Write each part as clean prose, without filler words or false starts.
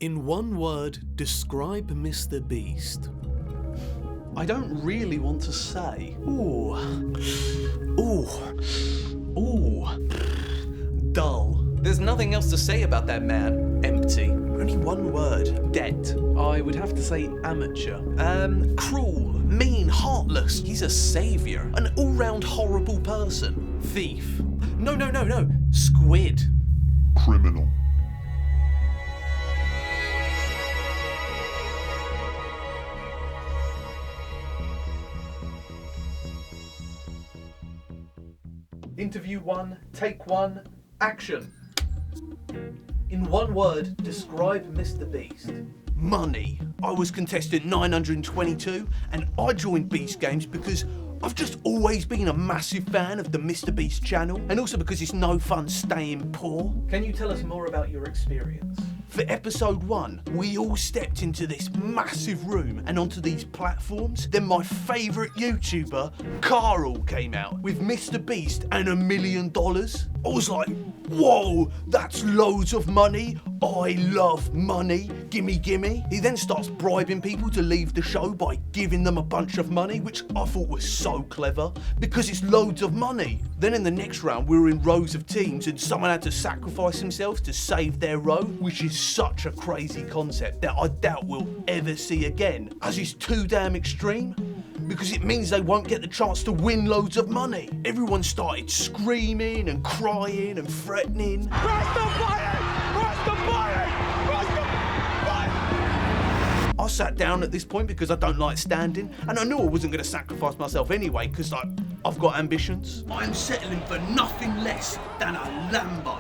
In one word, describe MrBeast. I don't really want to say. Ooh. Dull. There's nothing else to say about that man. Empty. Only one word. Debt. I would have to say amateur. Cruel. Mean. Heartless. He's a saviour. An all-round horrible person. Thief. No. Squid. Criminal. Interview 1, take 1, action. In one word, describe MrBeast. Money. I was contestant 922 and I joined Beast Games because I've just always been a massive fan of the MrBeast channel, and also because it's no fun staying poor. Can you tell us more about your experience? For episode 1, we all stepped into this massive room and onto these platforms. Then my favourite YouTuber, Carl, came out with MrBeast and $1 million. I was like, whoa, that's loads of money. I love money. Gimme. He then starts bribing people to leave the show by giving them a bunch of money, which I thought was so clever because it's loads of money. Then in the next round, we were in rows of teams and someone had to sacrifice themselves to save their row, which is such a crazy concept that I doubt we'll ever see again, as it's too damn extreme. Because it means they won't get the chance to win loads of money. Everyone started screaming and crying and threatening. I sat down at this point because I don't like standing, and I knew I wasn't going to sacrifice myself anyway because I've got ambitions. I'm settling for nothing less than a Lambo.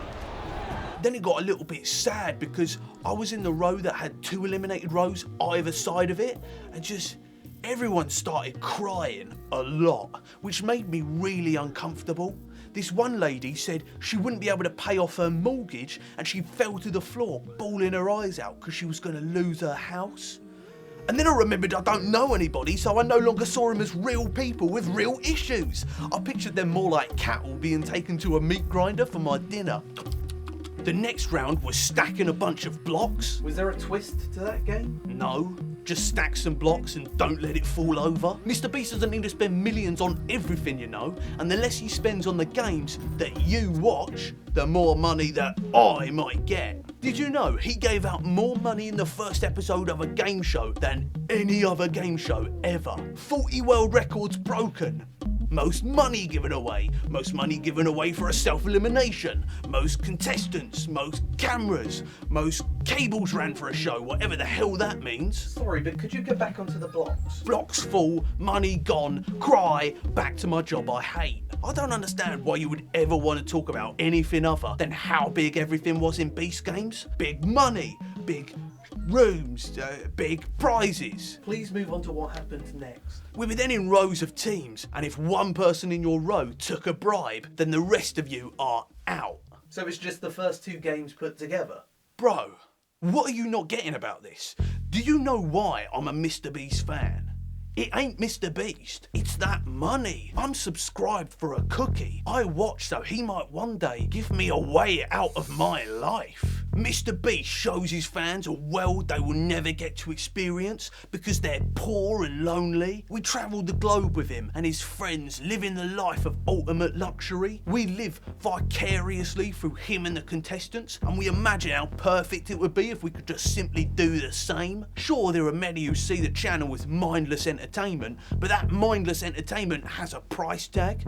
Then it got a little bit sad because I was in the row that had 2 eliminated rows either side of it, and just everyone started crying a lot, which made me really uncomfortable. This one lady said she wouldn't be able to pay off her mortgage and she fell to the floor, bawling her eyes out because she was going to lose her house. And then I remembered I don't know anybody, so I no longer saw them as real people with real issues. I pictured them more like cattle being taken to a meat grinder for my dinner. The next round was stacking a bunch of blocks. Was there a twist to that game? No, just stack some blocks and don't let it fall over. MrBeast doesn't need to spend millions on everything, you know, and the less he spends on the games that you watch, the more money that I might get. Did you know he gave out more money in the first episode of a game show than any other game show ever? 40 world records broken. Most money given away for a self-elimination, most contestants, most cameras, most cables ran for a show, whatever the hell that means. Sorry, but could you get back onto the blocks? Blocks full, money gone, cry, back to my job I hate. I don't understand why you would ever want to talk about anything other than how big everything was in Beast Games. Big money, big rooms, big prizes. Please move on to what happened next. We were then in rows of teams, and if one person in your row took a bribe, then the rest of you are out. So it's just the first 2 games put together? Bro, what are you not getting about this? Do you know why I'm a MrBeast fan? It ain't MrBeast, it's that money. I'm subscribed for a cookie. I watch so he might one day give me a way out of my life. MrBeast shows his fans a world they will never get to experience because they're poor and lonely. We travelled the globe with him and his friends, living the life of ultimate luxury. We live vicariously through him and the contestants, and we imagine how perfect it would be if we could just simply do the same. Sure, there are many who see the channel as mindless entertainment, but that mindless entertainment has a price tag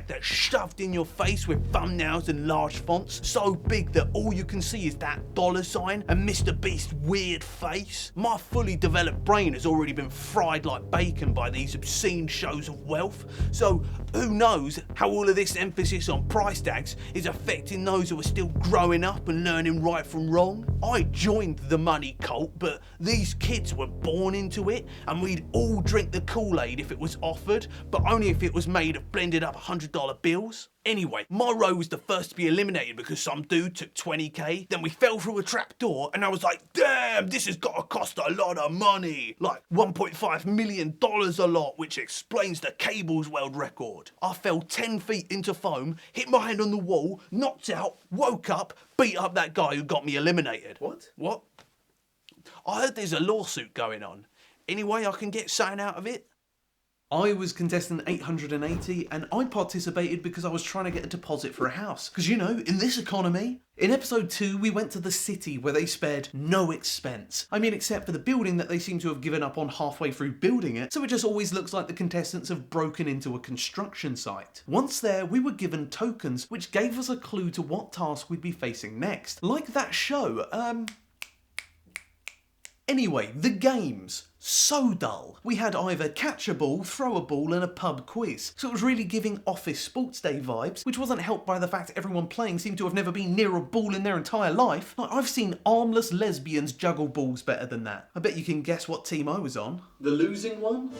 that's shoved in your face with thumbnails and large fonts, so big that all you can see is that $sign and MrBeast's weird face. My fully developed brain has already been fried like bacon by these obscene shows of wealth, so who knows how all of this emphasis on price tags is affecting those who are still growing up and learning right from wrong. I joined the money cult, but these kids were born into it, and we'd all drink the Kool-Aid if it was offered, but only if it was made of blended up $100 bills. Anyway, my row was the first to be eliminated because some dude took 20k, then we fell through a trap door and I was like, damn, this has got to cost a lot of money. Like $1.5 million a lot, which explains the cables world record. I fell 10 feet into foam, hit my head on the wall, knocked out, woke up, beat up that guy who got me eliminated. What? What? I heard there's a lawsuit going on. Any way I can get something out of it? I was contestant 880 and I participated because I was trying to get a deposit for a house. Because you know, in this economy. In episode 2, we went to the city where they spared no expense. I mean, except for the building that they seem to have given up on halfway through building it, so it just always looks like the contestants have broken into a construction site. Once there, we were given tokens, which gave us a clue to what task we'd be facing next. Like that show, Anyway, the games. So dull. We had either catch a ball, throw a ball and a pub quiz. So it was really giving office sports day vibes, which wasn't helped by the fact everyone playing seemed to have never been near a ball in their entire life. Like, I've seen armless lesbians juggle balls better than that. I bet you can guess what team I was on. The losing one?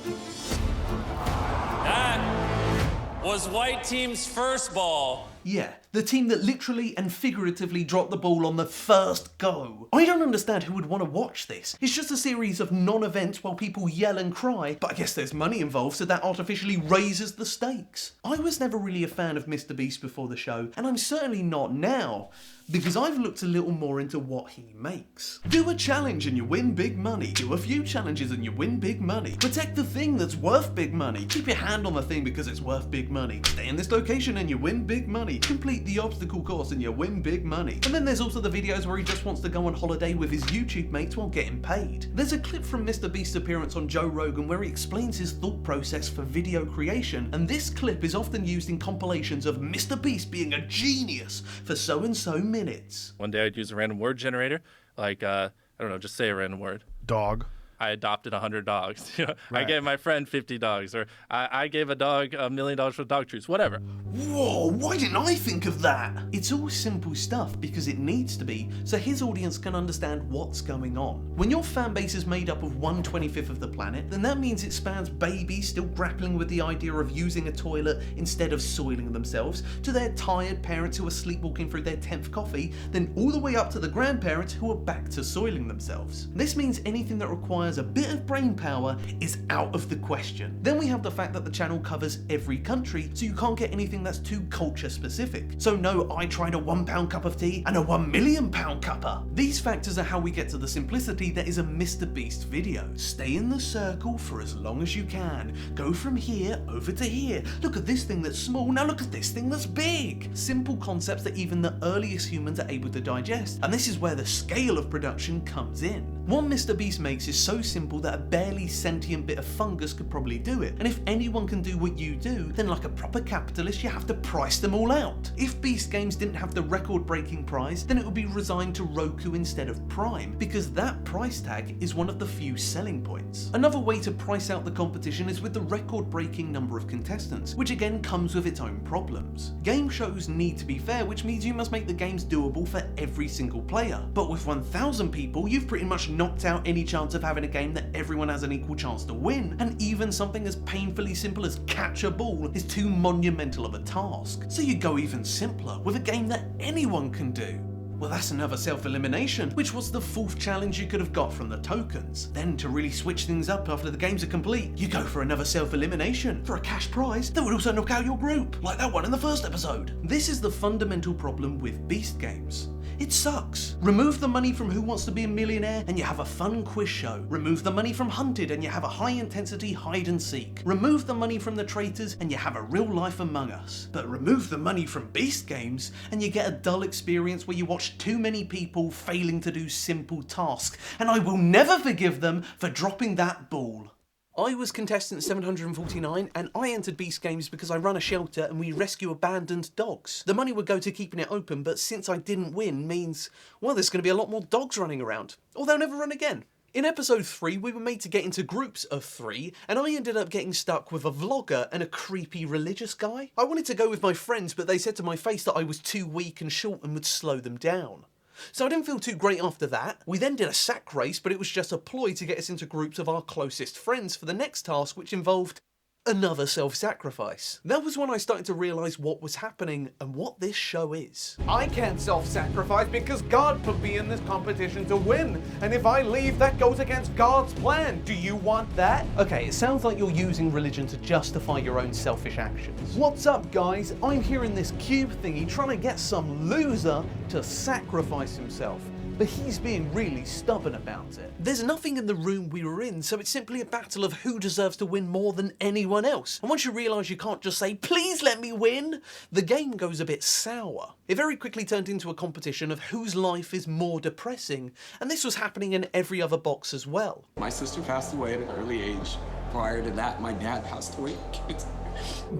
That was white team's first ball. Yeah, the team that literally and figuratively dropped the ball on the first go. I don't understand who would want to watch this. It's just a series of non-events while people yell and cry, but I guess there's money involved, so that artificially raises the stakes. I was never really a fan of MrBeast before the show, and I'm certainly not now, because I've looked a little more into what he makes. Do a challenge and you win big money. Do a few challenges and you win big money. Protect the thing that's worth big money. Keep your hand on the thing because it's worth big money. Stay in this location and you win big money. Complete the obstacle course and you win big money. And then there's also the videos where he just wants to go on holiday with his YouTube mates while getting paid. There's a clip from MrBeast's appearance on Joe Rogan where he explains his thought process for video creation, and this clip is often used in compilations of MrBeast being a genius for so and so minutes. One day I'd use a random word generator, like, I don't know, just say a random word. Dog. I adopted 100 dogs. You know, Right. I gave my friend 50 dogs, or I gave a dog $1 million for dog treats, whatever. Whoa, why didn't I think of that? It's all simple stuff because it needs to be, so his audience can understand what's going on. When your fan base is made up of 1/25 of the planet, then that means it spans babies still grappling with the idea of using a toilet instead of soiling themselves, to their tired parents who are sleepwalking through their 10th coffee, then all the way up to the grandparents who are back to soiling themselves. This means anything that requires a bit of brain power is out of the question. Then we have the fact that the channel covers every country, so you can't get anything that's too culture specific. So no, I tried a £1 cup of tea and a £1 million cuppa. These factors are how we get to the simplicity that is a MrBeast video. Stay in the circle for as long as you can. Go from here over to here. Look at this thing that's small, now look at this thing that's big. Simple concepts that even the earliest humans are able to digest, and this is where the scale of production comes in. What MrBeast makes is so simple that a barely sentient bit of fungus could probably do it. And if anyone can do what you do, then like a proper capitalist, you have to price them all out. If Beast Games didn't have the record-breaking prize, then it would be resigned to Roku instead of Prime, because that price tag is one of the few selling points. Another way to price out the competition is with the record-breaking number of contestants, which again comes with its own problems. Game shows need to be fair, which means you must make the games doable for every single player. But with 1,000 people, you've pretty much knocked out any chance of having a game that everyone has an equal chance to win, and even something as painfully simple as catch a ball is too monumental of a task. So you go even simpler with a game that anyone can do. Well, that's another self-elimination, which was the 4th challenge you could have got from the tokens. Then to really switch things up after the games are complete, you go for another self-elimination for a cash prize that would also knock out your group, like that one in the first episode. This is the fundamental problem with Beast Games. It sucks. Remove the money from Who Wants to Be a Millionaire and you have a fun quiz show. Remove the money from Hunted and you have a high-intensity hide and seek. Remove the money from The Traitors and you have a real life Among Us. But remove the money from Beast Games and you get a dull experience where you watch too many people failing to do simple tasks, and I will never forgive them for dropping that ball. I was contestant 749 and I entered Beast Games because I run a shelter and we rescue abandoned dogs. The money would go to keeping it open, but since I didn't win means, well, there's going to be a lot more dogs running around, or they'll never run again. In episode 3, we were made to get into groups of 3, and I ended up getting stuck with a vlogger and a creepy religious guy. I wanted to go with my friends, but they said to my face that I was too weak and short and would slow them down. So I didn't feel too great after that. We then did a sack race, but it was just a ploy to get us into groups of our closest friends for the next task, which involved another self-sacrifice. That was when I started to realise what was happening and what this show is. I can't self-sacrifice because God put me in this competition to win. And if I leave, that goes against God's plan. Do you want that? Okay, it sounds like you're using religion to justify your own selfish actions. What's up, guys? I'm here in this cube thingy trying to get some loser to sacrifice himself. but he's being really stubborn about it. There's nothing in the room we were in, so it's simply a battle of who deserves to win more than anyone else. And once you realise you can't just say, please let me win, the game goes a bit sour. It very quickly turned into a competition of whose life is more depressing, and this was happening in every other box as well. My sister passed away at an early age. Prior to that, my dad passed away.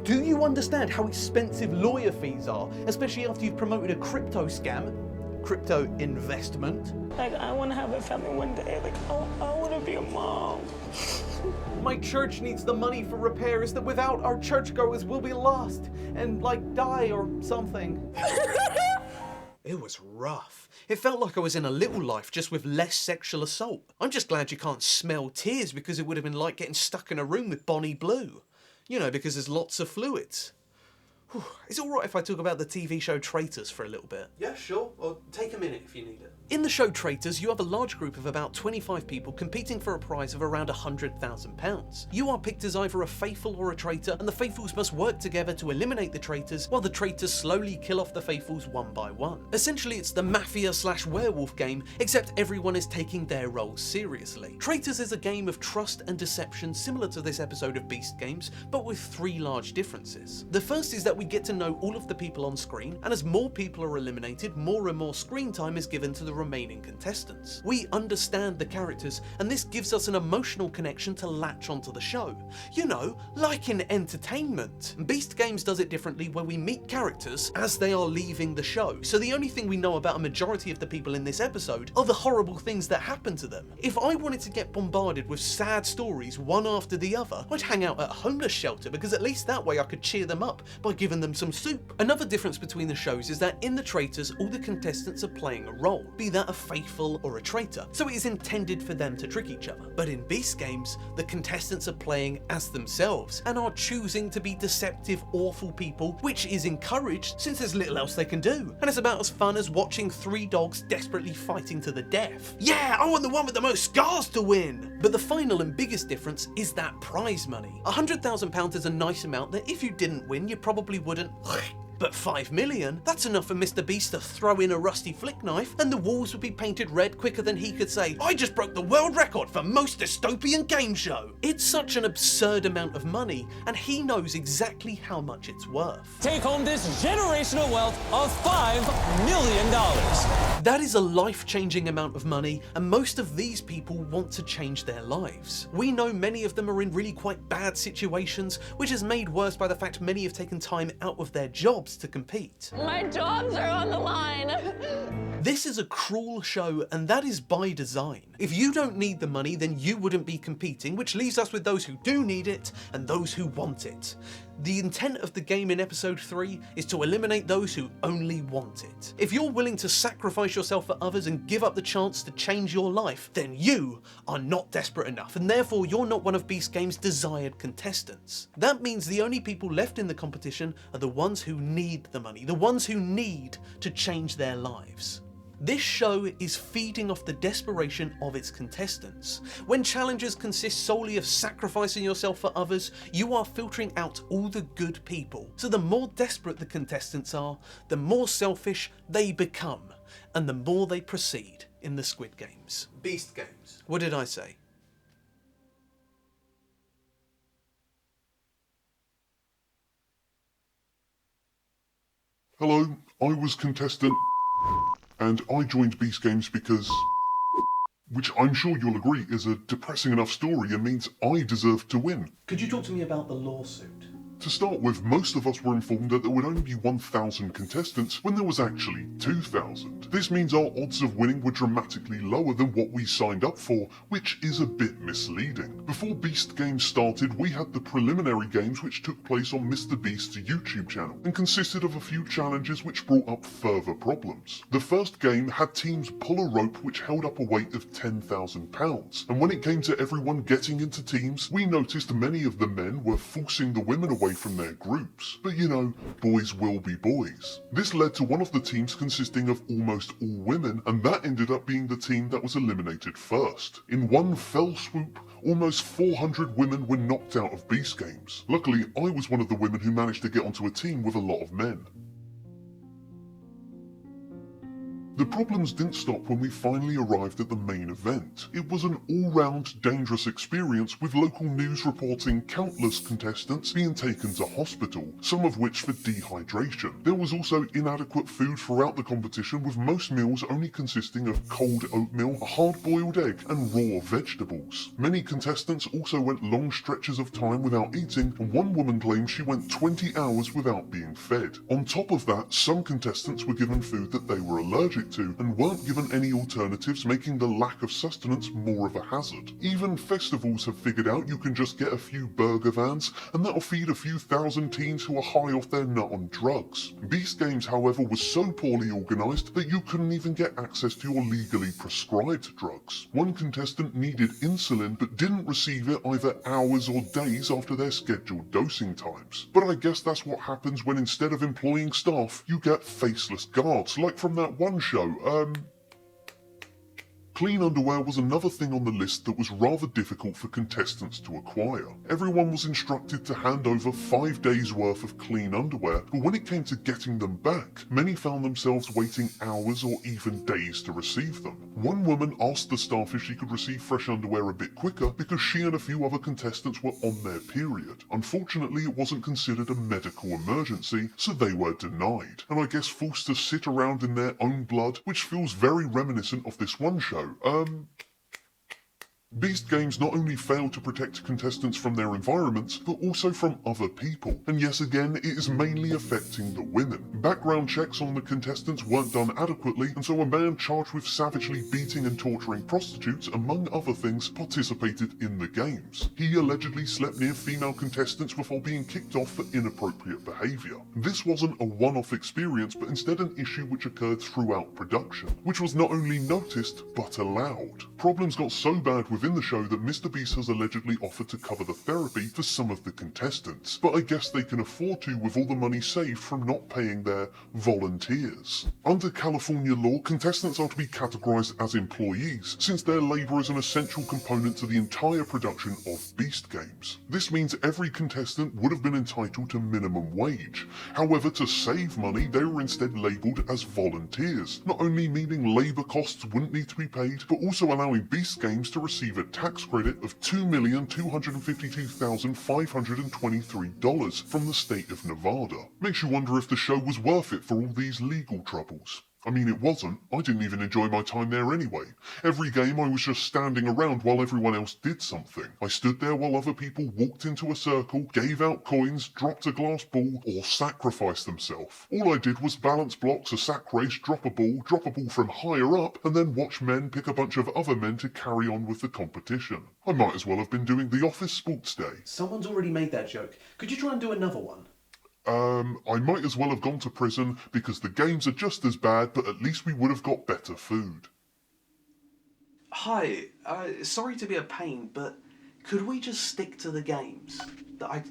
Do you understand how expensive lawyer fees are, especially after you've promoted a crypto scam? Crypto investment. Like, I want to have a family one day. Like, I want to be a mom. My church needs the money for repairs that without our churchgoers will be lost and, like, die or something. It was rough. It felt like I was in A Little Life, just with less sexual assault. I'm just glad you can't smell tears, because it would have been like getting stuck in a room with Bonnie Blue. You know, because there's lots of fluids. Whew. Is it alright if I talk about the TV show Traitors for a little bit? Yeah, sure. Or take a minute if you need it. In the show Traitors, you have a large group of about 25 people competing for a prize of around £100,000. You are picked as either a faithful or a traitor, and the faithfuls must work together to eliminate the traitors, while the traitors slowly kill off the faithfuls one by one. Essentially, it's the mafia/werewolf game, except everyone is taking their roles seriously. Traitors is a game of trust and deception similar to this episode of Beast Games, but with 3 large differences. The first is that we get to know all of the people on screen, and as more people are eliminated, more and more screen time is given to the remaining contestants. We understand the characters, and this gives us an emotional connection to latch onto the show. You know, like in entertainment. Beast Games does it differently, where we meet characters as they are leaving the show, so the only thing we know about a majority of the people in this episode are the horrible things that happen to them. If I wanted to get bombarded with sad stories one after the other, I'd hang out at a homeless shelter, because at least that way I could cheer them up by giving them some soup. Another difference between the shows is that in the Traitors, all the contestants are playing a role, be that a faithful or a traitor, so it is intended for them to trick each other. But in Beast Games, the contestants are playing as themselves, and are choosing to be deceptive, awful people, which is encouraged since there's little else they can do. And it's about as fun as watching 3 dogs desperately fighting to the death. Yeah, I want the one with the most scars to win! But the final and biggest difference is that prize money. £100,000 is a nice amount that if you didn't win, you probably wouldn't. But 5 million? That's enough for MrBeast to throw in a rusty flick knife, and the walls would be painted red quicker than he could say, I just broke the world record for most dystopian game show. It's such an absurd amount of money, and he knows exactly how much it's worth. Take home this generational wealth of $5 million. That is a life-changing amount of money, and most of these people want to change their lives. We know many of them are in really quite bad situations, which is made worse by the fact many have taken time out of their jobs to compete. My jobs are on the line. This is a cruel show, and that is by design. If you don't need the money, then you wouldn't be competing, which leaves us with those who do need it and those who want it. The intent of the game in episode 3 is to eliminate those who only want it. If you're willing to sacrifice yourself for others and give up the chance to change your life, then you are not desperate enough, and therefore you're not one of Beast Games' desired contestants. That means the only people left in the competition are the ones who need the money, the ones who need to change their lives. This show is feeding off the desperation of its contestants. When challenges consist solely of sacrificing yourself for others, you are filtering out all the good people. So the more desperate the contestants are, the more selfish they become, and the more they proceed in the Squid Games. Beast Games. What did I say? Hello, I was contestant and I joined Beast Games because, which I'm sure you'll agree is a depressing enough story and means I deserve to win. Could you talk to me about the lawsuit? To start with, most of us were informed that there would only be 1,000 contestants when there was actually 2,000. This means our odds of winning were dramatically lower than what we signed up for, which is a bit misleading. Before Beast Games started, we had the preliminary games which took place on MrBeast's YouTube channel and consisted of a few challenges which brought up further problems. The first game had teams pull a rope which held up a weight of £10,000, and when it came to everyone getting into teams, we noticed many of the men were forcing the women away from their groups. But you know, boys will be boys. This led to one of the teams consisting of almost all women, and that ended up being the team that was eliminated first. In one fell swoop, almost 400 women were knocked out of Beast Games. Luckily, I was one of the women who managed to get onto a team with a lot of men. The problems didn't stop when we finally arrived at the main event. It was an all-round dangerous experience, with local news reporting countless contestants being taken to hospital, some of which for dehydration. There was also inadequate food throughout the competition, with most meals only consisting of cold oatmeal, a hard-boiled egg and raw vegetables. Many contestants also went long stretches of time without eating, and one woman claimed she went 20 hours without being fed. On top of that, some contestants were given food that they were allergic to and weren't given any alternatives, making the lack of sustenance more of a hazard. Even festivals have figured out you can just get a few burger vans and that'll feed a few thousand teens who are high off their nut on drugs. Beast Games, however, was so poorly organised that you couldn't even get access to your legally prescribed drugs. One contestant needed insulin but didn't receive it either hours or days after their scheduled dosing times. But I guess that's what happens when instead of employing staff, you get faceless guards, like from that one show, Clean underwear was another thing on the list that was rather difficult for contestants to acquire. Everyone was instructed to hand over 5 days worth of clean underwear, but when it came to getting them back, many found themselves waiting hours or even days to receive them. One woman asked the staff if she could receive fresh underwear a bit quicker because she and a few other contestants were on their period. Unfortunately, it wasn't considered a medical emergency, so they were denied, and I guess forced to sit around in their own blood, which feels very reminiscent of this one show. Beast Games not only failed to protect contestants from their environments, but also from other people. And yes, again, it is mainly affecting the women. Background checks on the contestants weren't done adequately, and so a man charged with savagely beating and torturing prostitutes, among other things, participated in the games. He allegedly slept near female contestants before being kicked off for inappropriate behaviour. This wasn't a one-off experience, but instead an issue which occurred throughout production, which was not only noticed, but allowed. Problems got so bad within the show that MrBeast has allegedly offered to cover the therapy for some of the contestants, but I guess they can afford to with all the money saved from not paying their volunteers. Under California law, contestants are to be categorised as employees, since their labour is an essential component to the entire production of Beast Games. This means every contestant would have been entitled to minimum wage. However, to save money, they were instead labelled as volunteers, not only meaning labour costs wouldn't need to be paid, but also allowing Beast Games to receive a tax credit of $2,252,523 from the state of Nevada. Makes you wonder if the show was worth it for all these legal troubles. I mean, it wasn't. I didn't even enjoy my time there anyway. Every game I was just standing around while everyone else did something. I stood there while other people walked into a circle, gave out coins, dropped a glass ball, or sacrificed themselves. All I did was balance blocks, a sack race, drop a ball from higher up, and then watch men pick a bunch of other men to carry on with the competition. I might as well have been doing the office sports day. Someone's already made that joke. Could you try and do another one? I might as well have gone to prison because the games are just as bad, but at least we would have got better food. Hi, sorry to be a pain, but could we just stick to the games? I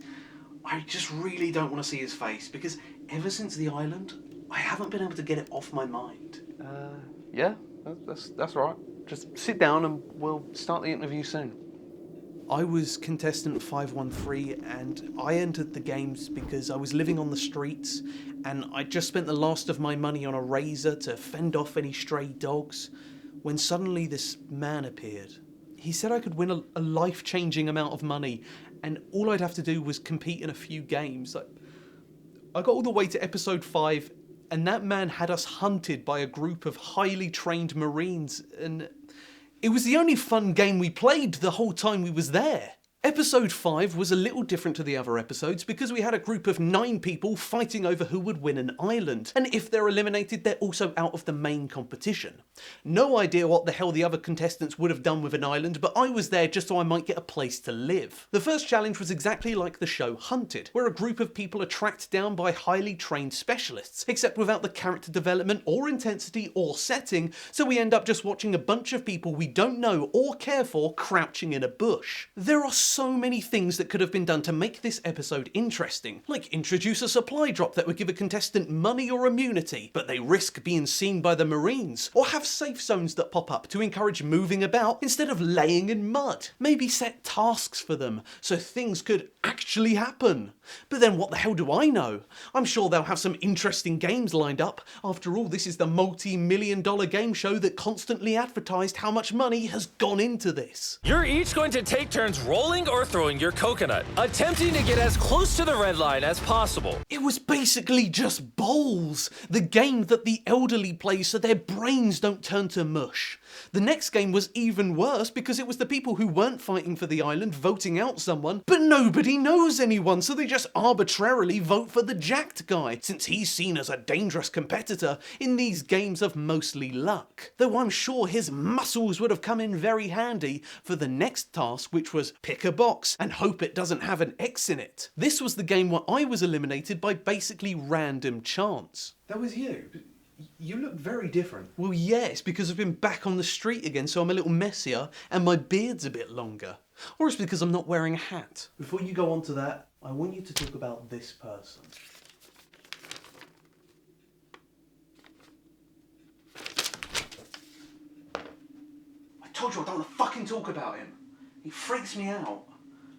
just really don't want to see his face, because ever since the island, I haven't been able to get it off my mind. Yeah, that's right. Just sit down and we'll start the interview soon. I was contestant 513 and I entered the games because I was living on the streets and I just spent the last of my money on a razor to fend off any stray dogs when suddenly this man appeared. He said I could win a life-changing amount of money and all I'd have to do was compete in a few games. I got all the way to episode 5 and that man had us hunted by a group of highly trained Marines, and it was the only fun game we played the whole time we was there. Episode 5 was a little different to the other episodes because we had a group of 9 people fighting over who would win an island, and if they're eliminated, they're also out of the main competition. No idea what the hell the other contestants would have done with an island, but I was there just so I might get a place to live. The first challenge was exactly like the show Hunted, where a group of people are tracked down by highly trained specialists, except without the character development or intensity or setting, so we end up just watching a bunch of people we don't know or care for crouching in a bush. There are so many things that could have been done to make this episode interesting, like introduce a supply drop that would give a contestant money or immunity, but they risk being seen by the Marines, or have safe zones that pop up to encourage moving about instead of laying in mud. Maybe set tasks for them so things could actually happen. But then what the hell do I know? I'm sure they'll have some interesting games lined up. After all, this is the multi-million-dollar game show that constantly advertised how much money has gone into this. You're each going to take turns rolling or throwing your coconut, attempting to get as close to the red line as possible. It was basically just bowls, the game that the elderly play so their brains don't turn to mush. The next game was even worse because it was the people who weren't fighting for the island voting out someone, but nobody knows anyone, so they just arbitrarily vote for the jacked guy, since he's seen as a dangerous competitor in these games of mostly luck. Though I'm sure his muscles would have come in very handy for the next task, which was pick a box and hope it doesn't have an X in it. This was the game where I was eliminated by basically random chance. That was you. You look very different. Well, yes, because I've been back on the street again, so I'm a little messier and my beard's a bit longer. Or it's because I'm not wearing a hat. Before you go on to that, I want you to talk about this person. I told you I don't want to fucking talk about him. He freaks me out.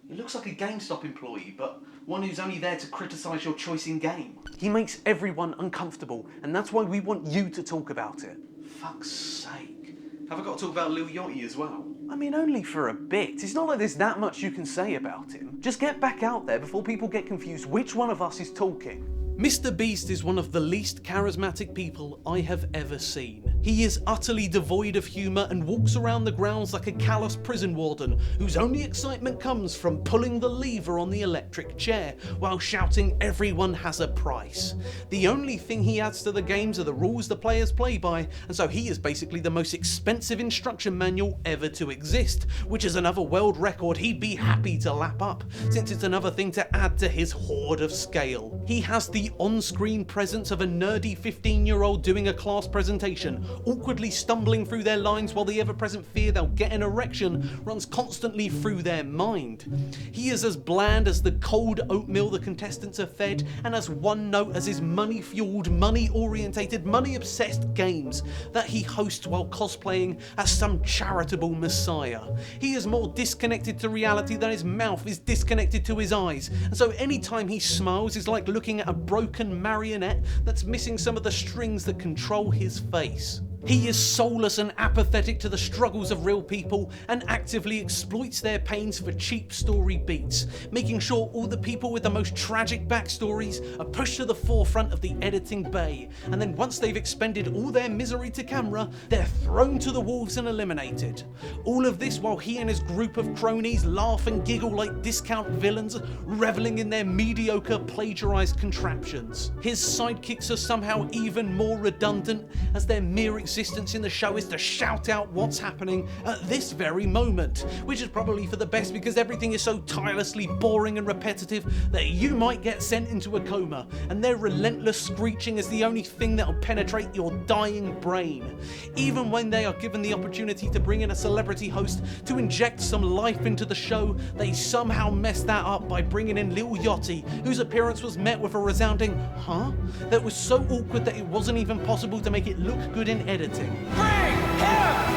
He looks like a GameStop employee, but one who's only there to criticise your choice in game. He makes everyone uncomfortable, and that's why we want you to talk about it. Fuck's sake. Have I got to talk about Lil Yachty as well? I mean, only for a bit. It's not like there's that much you can say about him. Just get back out there before people get confused which one of us is talking. MrBeast is one of the least charismatic people I have ever seen. He is utterly devoid of humour and walks around the grounds like a callous prison warden whose only excitement comes from pulling the lever on the electric chair while shouting everyone has a price. The only thing he adds to the games are the rules the players play by, and so he is basically the most expensive instruction manual ever to exist, which is another world record he'd be happy to lap up, since it's another thing to add to his hoard of scale. He has the on-screen presence of a nerdy 15-year-old doing a class presentation, awkwardly stumbling through their lines while the ever-present fear they'll get an erection runs constantly through their mind. He is as bland as the cold oatmeal the contestants are fed, and as one note as his money-fueled, money-orientated, money-obsessed games that he hosts while cosplaying as some charitable messiah. He is more disconnected to reality than his mouth is disconnected to his eyes, and so anytime he smiles is like looking at a broken marionette that's missing some of the strings that control his face. He is soulless and apathetic to the struggles of real people and actively exploits their pains for cheap story beats, making sure all the people with the most tragic backstories are pushed to the forefront of the editing bay, and then once they've expended all their misery to camera, they're thrown to the wolves and eliminated. All of this while he and his group of cronies laugh and giggle like discount villains, reveling in their mediocre plagiarized contraptions. His sidekicks are somehow even more redundant, as their mere existence in the show is to shout out what's happening at this very moment, which is probably for the best because everything is so tirelessly boring and repetitive that you might get sent into a coma, and their relentless screeching is the only thing that'll penetrate your dying brain. Even when they are given the opportunity to bring in a celebrity host to inject some life into the show, they somehow mess that up by bringing in Lil Yachty, whose appearance was met with a resounding "huh?" that was so awkward that it wasn't even possible to make it look good in editing. Bring him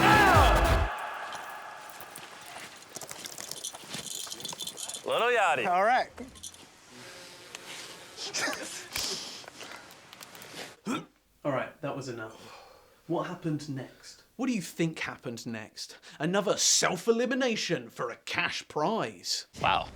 out! Little Yachty. All right. Alright, that was enough. What happened next? What do you think happened next? Another self-elimination for a cash prize. Wow.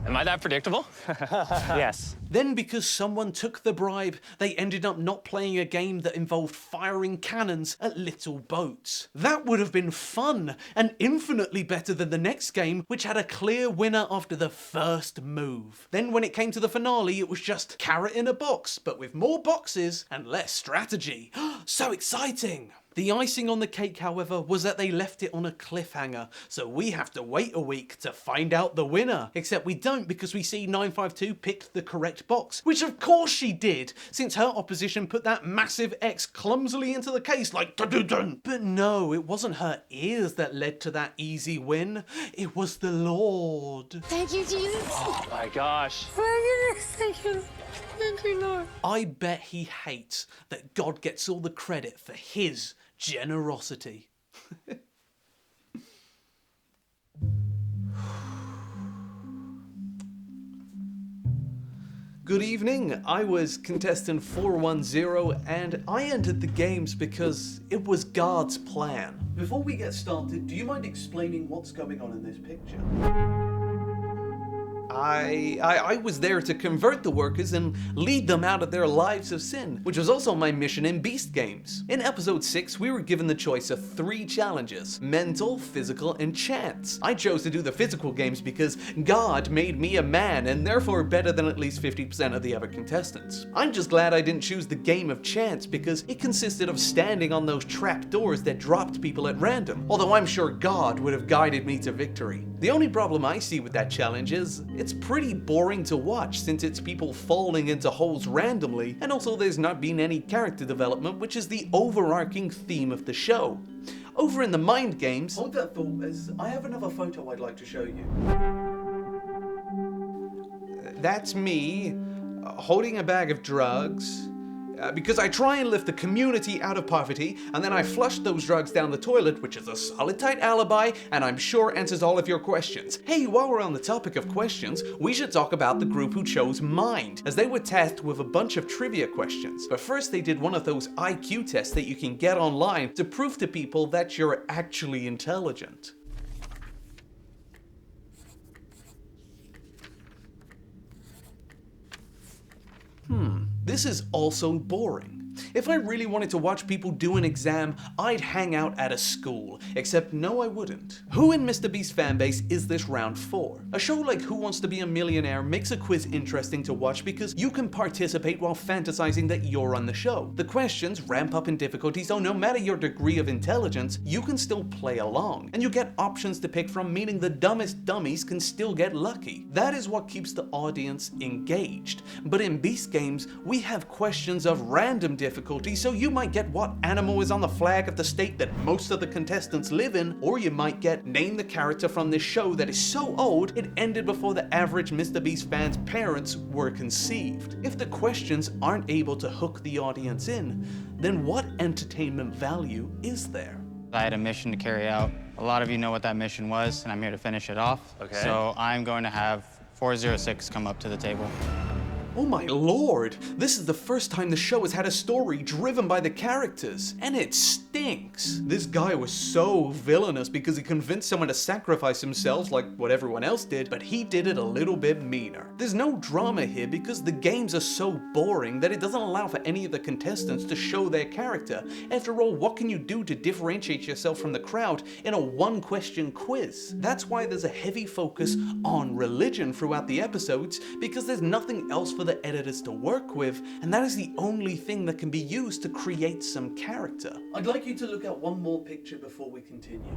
Am I that predictable? Yes. Then because someone took the bribe, they ended up not playing a game that involved firing cannons at little boats. That would have been fun, and infinitely better than the next game, which had a clear winner after the first move. Then when it came to the finale, it was just carrot in a box, but with more boxes and less strategy. So exciting! The icing on the cake, however, was that they left it on a cliffhanger, so we have to wait a week to find out the winner. Except we don't, because we see 952 picked the correct box, which of course she did, since her opposition put that massive X clumsily into the case like dun-dun-dun. But no, it wasn't her ears that led to that easy win. It was the Lord. Thank you, Jesus. Oh my gosh. Thank you. Thank you, Lord. I bet he hates that God gets all the credit for his generosity. Good evening, I was contestant 410 and I entered the games because it was God's plan. Before we get started, do you mind explaining what's going on in this picture? I was there to convert the workers and lead them out of their lives of sin, which was also my mission in Beast Games. In episode 6, we were given the choice of 3 challenges: mental, physical, and chance. I chose to do the physical games because God made me a man and therefore better than at least 50% of the other contestants. I'm just glad I didn't choose the game of chance because it consisted of standing on those trap doors that dropped people at random, although I'm sure God would have guided me to victory. The only problem I see with that challenge is it's pretty boring to watch since it's people falling into holes randomly, and also there's not been any character development, which is the overarching theme of the show. Over in the mind games... Hold that thought, as I have another photo I'd like to show you. That's me holding a bag of drugs. Because I try and lift the community out of poverty, and then I flush those drugs down the toilet, which is a solid tight alibi, and I'm sure answers all of your questions. Hey, while we're on the topic of questions, we should talk about the group who chose Mind, as they were tasked with a bunch of trivia questions. But first they did one of those IQ tests that you can get online to prove to people that you're actually intelligent. This is also boring. If I really wanted to watch people do an exam, I'd hang out at a school. Except no, I wouldn't. Who in MrBeast fanbase is this round for? A show like Who Wants to Be a Millionaire makes a quiz interesting to watch because you can participate while fantasizing that you're on the show. The questions ramp up in difficulty, so no matter your degree of intelligence, you can still play along. And you get options to pick from, meaning the dumbest dummies can still get lucky. That is what keeps the audience engaged. But in Beast Games, we have questions of random difficulty, so you might get what animal is on the flag of the state that most of the contestants live in, or you might get name the character from this show that is so old it ended before the average MrBeast fan's parents were conceived. If the questions aren't able to hook the audience in, then what entertainment value is there? I had a mission to carry out. A lot of you know what that mission was, and I'm here to finish it off. Okay. So I'm going to have 406 come up to the table. Oh my lord, this is the first time the show has had a story driven by the characters, and it stinks. This guy was so villainous because he convinced someone to sacrifice themselves like what everyone else did, but he did it a little bit meaner. There's no drama here because the games are so boring that it doesn't allow for any of the contestants to show their character. After all, what can you do to differentiate yourself from the crowd in a one-question quiz? That's why there's a heavy focus on religion throughout the episodes, because there's nothing else for the editors to work with, and that is the only thing that can be used to create some character. I'd like you to look at one more picture before we continue.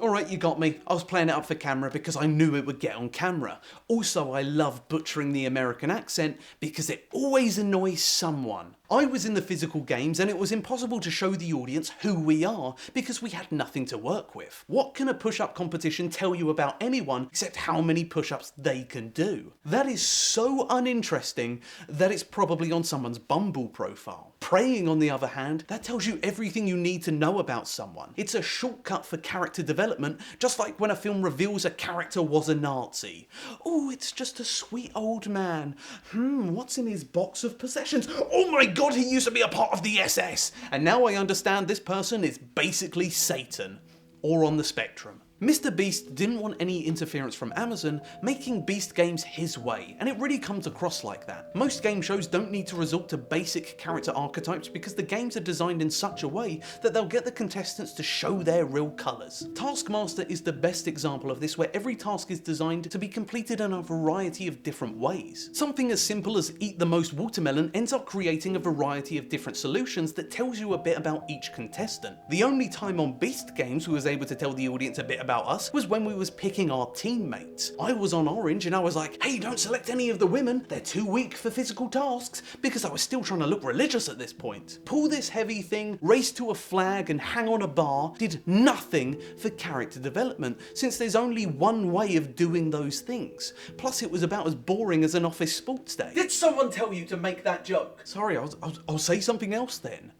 Alright, you got me. I was playing it up for camera because I knew it would get on camera. Also, I love butchering the American accent because it always annoys someone. I was in the physical games and it was impossible to show the audience who we are because we had nothing to work with. What can a push-up competition tell you about anyone except how many push-ups they can do? That is so uninteresting that it's probably on someone's Bumble profile. Praying, on the other hand, that tells you everything you need to know about someone. It's a shortcut for character development, just like when a film reveals a character was a Nazi. Oh, it's just a sweet old man. What's in his box of possessions? Oh my god, he used to be a part of the SS! And now I understand this person is basically Satan. Or on the spectrum. MrBeast didn't want any interference from Amazon, making Beast Games his way, and it really comes across like that. Most game shows don't need to resort to basic character archetypes because the games are designed in such a way that they'll get the contestants to show their real colours. Taskmaster is the best example of this, where every task is designed to be completed in a variety of different ways. Something as simple as eat the most watermelon ends up creating a variety of different solutions that tells you a bit about each contestant. The only time on Beast Games we was able to tell the audience a bit about us was when we was picking our teammates. I was on orange and I was like, hey, don't select any of the women, they're too weak for physical tasks, because I was still trying to look religious at this point. Pull this heavy thing, race to a flag and hang on a bar did nothing for character development, since there's only one way of doing those things. Plus it was about as boring as an office sports day. Did someone tell you to make that joke? Sorry, I'll say something else then.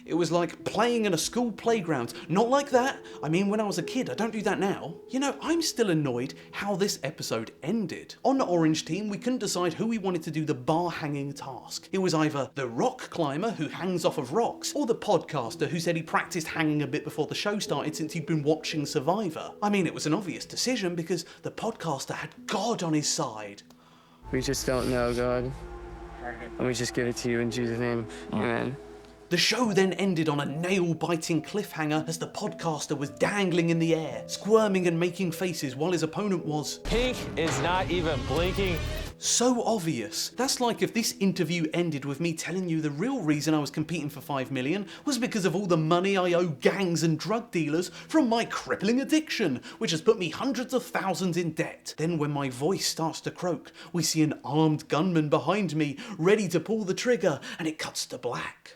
It was like playing in a school playground. Not like that. I mean, when I was a kid, I don't do that now. You know, I'm still annoyed how this episode ended. On the Orange team, we couldn't decide who we wanted to do the bar hanging task. It was either the rock climber who hangs off of rocks, or the podcaster who said he practiced hanging a bit before the show started since he'd been watching Survivor. I mean, it was an obvious decision because the podcaster had God on his side. We just don't know, God. And we just give it to you in Jesus' name. Amen. The show then ended on a nail-biting cliffhanger as the podcaster was dangling in the air, squirming and making faces while his opponent was... Pink is not even blinking. So obvious. That's like if this interview ended with me telling you the real reason I was competing for 5 million was because of all the money I owe gangs and drug dealers from my crippling addiction, which has put me hundreds of thousands in debt. Then when my voice starts to croak, we see an armed gunman behind me, ready to pull the trigger, and it cuts to black.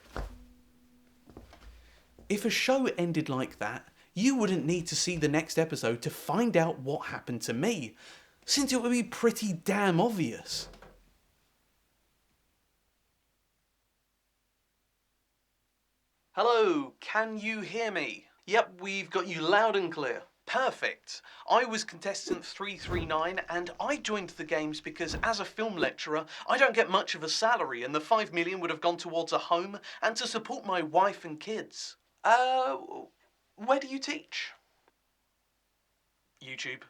If a show ended like that, you wouldn't need to see the next episode to find out what happened to me, since it would be pretty damn obvious. Hello, can you hear me? Yep, we've got you loud and clear. Perfect. I was contestant 339 and I joined the games because as a film lecturer, I don't get much of a salary and the 5 million would have gone towards a home and to support my wife and kids. Where do you teach? YouTube.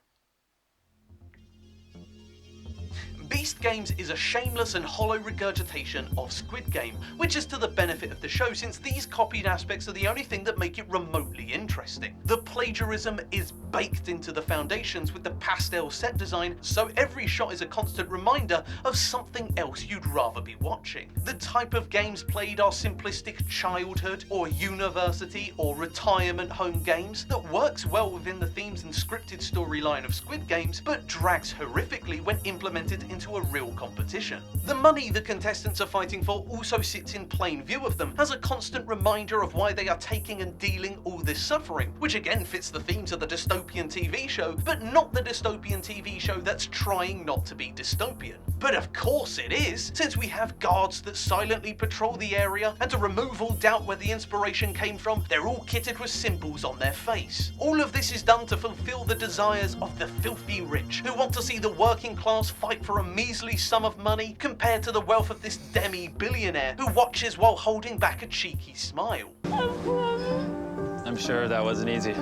Beast Games is a shameless and hollow regurgitation of Squid Game, which is to the benefit of the show since these copied aspects are the only thing that make it remotely interesting. The plagiarism is baked into the foundations with the pastel set design, so every shot is a constant reminder of something else you'd rather be watching. The type of games played are simplistic childhood or university or retirement home games that works well within the themes and scripted storyline of Squid Games, but drags horrifically when implemented into a real competition. The money the contestants are fighting for also sits in plain view of them as a constant reminder of why they are taking and dealing all this suffering, which again fits the themes of the dystopian TV show, but not the dystopian TV show that's trying not to be dystopian. But of course it is, since we have guards that silently patrol the area, and to remove all doubt where the inspiration came from, they're all kitted with symbols on their face. All of this is done to fulfill the desires of the filthy rich, who want to see the working class fight for a measly sum of money compared to the wealth of this demi-billionaire who watches while holding back a cheeky smile. I'm sure that wasn't easy.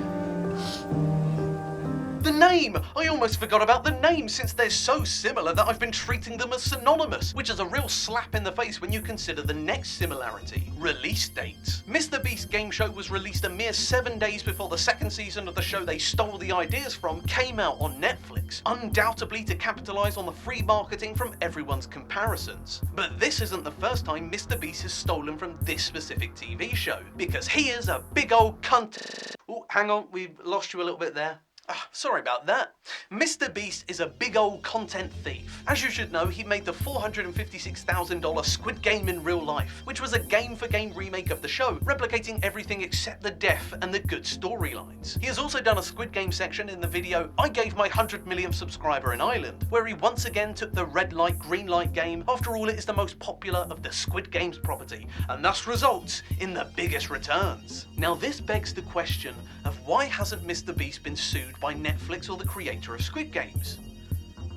The name! I almost forgot about the name since they're so similar that I've been treating them as synonymous, which is a real slap in the face when you consider the next similarity. Release date. MrBeast game show was released a mere 7 days before the second season of the show they stole the ideas from came out on Netflix, undoubtedly to capitalise on the free marketing from everyone's comparisons. But this isn't the first time MrBeast has stolen from this specific TV show, because he is a big old cunt. Oh, hang on, we've lost you a little bit there. Sorry about that. MrBeast is a big old content thief. As you should know, he made the $456,000 Squid Game in real life, which was a game-for-game remake of the show, replicating everything except the death and the good storylines. He has also done a Squid Game section in the video I gave my 100 million subscriber in Ireland, where he once again took the red light, green light game. After all, it is the most popular of the Squid Games property, and thus results in the biggest returns. Now this begs the question of why hasn't MrBeast been sued by Netflix or the creator of Squid Games?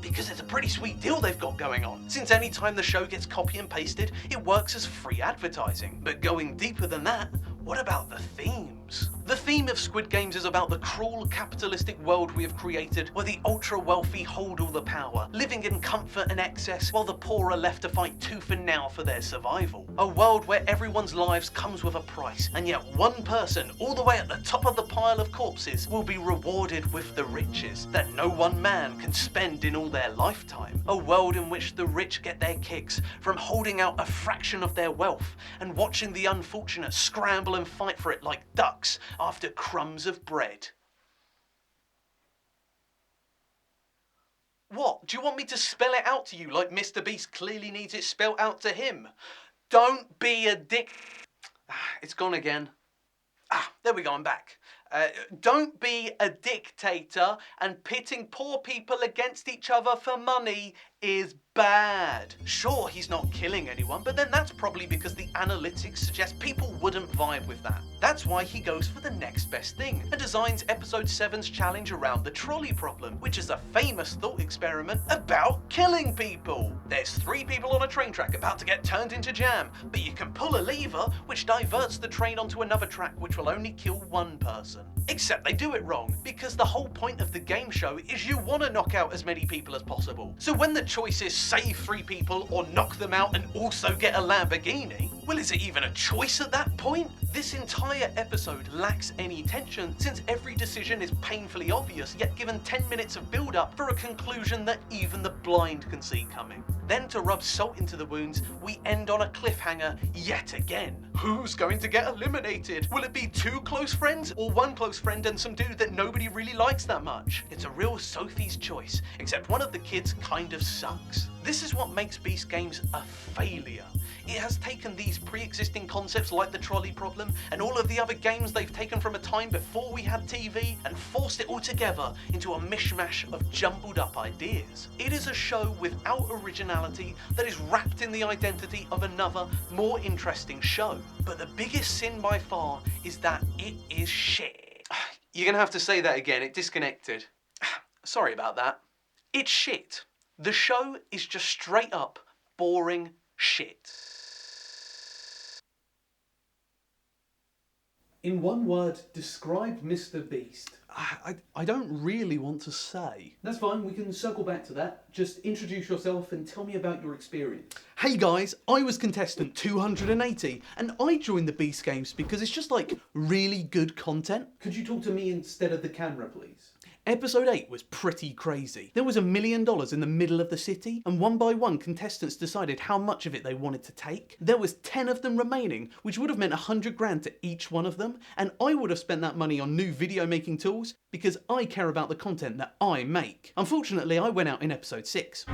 Because it's a pretty sweet deal they've got going on, since any time the show gets copy and pasted, it works as free advertising. But going deeper than that, what about the themes? The theme of Squid Games is about the cruel capitalistic world we have created, where the ultra-wealthy hold all the power, living in comfort and excess, while the poor are left to fight tooth and nail for their survival. A world where everyone's lives comes with a price, and yet one person, all the way at the top of the pile of corpses, will be rewarded with the riches that no one man can spend in all their lifetime. A world in which the rich get their kicks from holding out a fraction of their wealth and watching the unfortunate scramble and fight for it like ducks after crumbs of bread. What? Do you want me to spell it out to you like MrBeast clearly needs it spelled out to him? Don't be a dick. It's gone again. There we go, I'm back. Don't be a dictator, and pitting poor people against each other for money is bad. Sure, he's not killing anyone, but then that's probably because the analytics suggest people wouldn't vibe with that. That's why he goes for the next best thing and designs episode 7's challenge around the trolley problem, which is a famous thought experiment about killing people. There's 3 people on a train track about to get turned into jam, but you can pull a lever which diverts the train onto another track which will only kill 1 person. Except they do it wrong, because the whole point of the game show is you want to knock out as many people as possible. So when the choice is save 3 people or knock them out and also get a Lamborghini, well, is it even a choice at that point? This entire episode lacks any tension, since every decision is painfully obvious, yet given 10 minutes of build-up for a conclusion that even the blind can see coming. Then, to rub salt into the wounds, we end on a cliffhanger yet again. Who's going to get eliminated? Will it be 2 close friends, or 1 close friend and some dude that nobody really likes that much? It's a real Sophie's Choice, except one of the kids kind of sucks. This is what makes Beast Games a failure. It has taken these pre-existing concepts like the trolley problem and all of the other games they've taken from a time before we had TV and forced it all together into a mishmash of jumbled up ideas. It is a show without originality that is wrapped in the identity of another, more interesting show. But the biggest sin by far is that it is shit. You're gonna have to say that again, it disconnected. Sorry about that. It's shit. The show is just straight up boring shit. In one word, describe MrBeast. I don't really want to say. That's fine, we can circle back to that. Just introduce yourself and tell me about your experience. Hey guys, I was contestant 280 and I joined the Beast Games because it's just like really good content. Could you talk to me instead of the camera, please? Episode 8 was pretty crazy. There was $1 million in the middle of the city, and one by one contestants decided how much of it they wanted to take. There was 10 of them remaining, which would have meant 100 grand to each one of them, and I would have spent that money on new video making tools because I care about the content that I make. Unfortunately, I went out in episode 6.